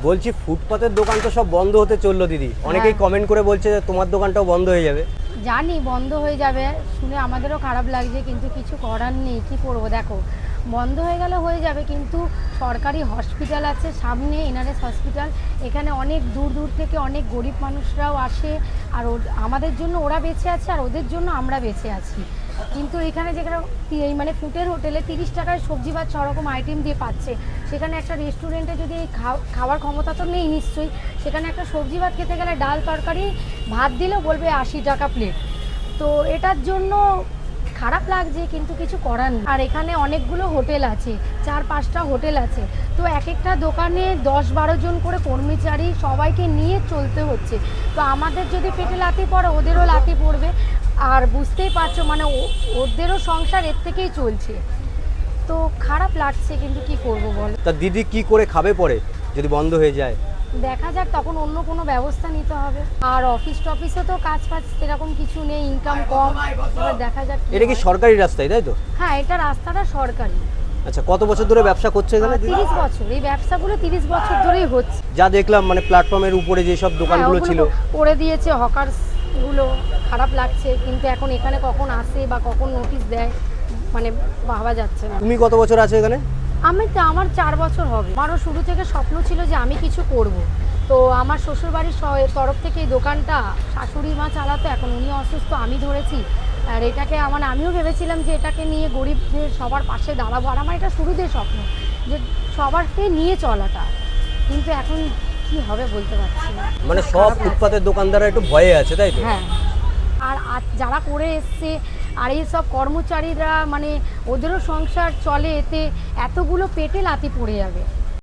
বলছি ফুটপাতের দোকান তো সব বন্ধ হতে চললো দিদি, অনেকেই কমেন্ট করে বলছে যে তোমার দোকানটাও বন্ধ হয়ে যাবে। জানি বন্ধ হয়ে যাবে শুনে আমাদেরও খারাপ লাগছে, কিন্তু কিছু করার নেই। কী করবো, দেখো বন্ধ হয়ে গেলে হয়ে যাবে, কিন্তু সরকারি হসপিটাল আছে সামনে, এনআরএস হসপিটাল, এখানে অনেক দূর দূর থেকে অনেক গরিব মানুষরাও আসে, আর আমাদের জন্য ওরা বেঁচে আছে আর ওদের জন্য আমরা বেঁচে আছি। কিন্তু এখানে যেখানে এই মানে ফুটের হোটেলে 30 টাকায় সবজি ভাত সরকম আইটেম দিয়ে পাচ্ছে, সেখানে একটা রেস্টুরেন্টে যদি এই খাওয়ার ক্ষমতা তো নেই নিশ্চয়ই, সেখানে একটা সবজি ভাত খেতে গেলে ডাল তরকারি ভাত দিলেও বলবে 80 টাকা প্লেট। তো এটার জন্য খারাপ লাগছে, কিন্তু কিছু করার নেই। আর এখানে অনেকগুলো হোটেল আছে, 4-5টা হোটেল আছে, তো এক একটা দোকানে 10-12 জন করে কর্মচারী সবাইকে নিয়ে চলতে হচ্ছে। তো আমাদের যদি পেটে লাথি পড়ে ওদেরও লাথি পড়বে, আর বুঝতেই পারছো মানে ওদেরও সংসার এর থেকেই চলছে। তো খারাপ লাগছে, কিন্তু কি করব বল। তা দিদি কি করে খাবে পরে যদি বন্ধ হয়ে যায়? দেখা যাক, তখন অন্য কোনো ব্যবস্থা নিতে হবে। আর অফিস টফিসে তো কাজ ফাজ সেরকম কিছু নেই, ইনকাম কম, এবার দেখা যাক। এটা কি সরকারি রাস্তায়, তাই তো? হ্যাঁ, এটা রাস্তাটা সরকারি। আচ্ছা, কত বছর ধরে ব্যবসা করছে এখানে? 30 বছর, এই ব্যবসাগুলো 30 বছর ধরেই হচ্ছে। যা দেখলাম মানে প্ল্যাটফর্মের উপরে যে সব দোকানগুলো ছিল করে দিয়েছে হকার্সগুলো, খারাপ লাগছে, কিন্তু এখন এখানে কখন আসে বা কখন নোটিশ দেয় মানে ভাবা যাচ্ছে না। তুমি কত বছর আছো এখানে? আমার 4 বছর হবে। আমারও শুরু থেকে স্বপ্ন ছিল যে আমি কিছু করব। তো আমার শ্বশুরবাড়ির তরফ থেকে এই দোকানটা শাশুড়ি মা চালাতো, এখন উনি অসুস্থ, আমি ধরেছি। আর এটাকে আমিও ভেবেছিলাম যে এটাকে নিয়ে গরিবদের সবার পাশে দাঁড়াবো, আর আমার এটা শুরুতেই স্বপ্ন যে সবারকে নিয়ে চলাটা, কিন্তু এখন কি হবে বলতে পারছি না। মানে সব ফুটপাতের দোকানদাররা একটু ভয়ে আছে, তাই তো? হ্যাঁ, আর যারা করে এসছে আর এই সব কর্মচারীরা মানে ওদেরও সংসার চলে, এতে এতগুলো পেটে লাথি পড়ে যাবে।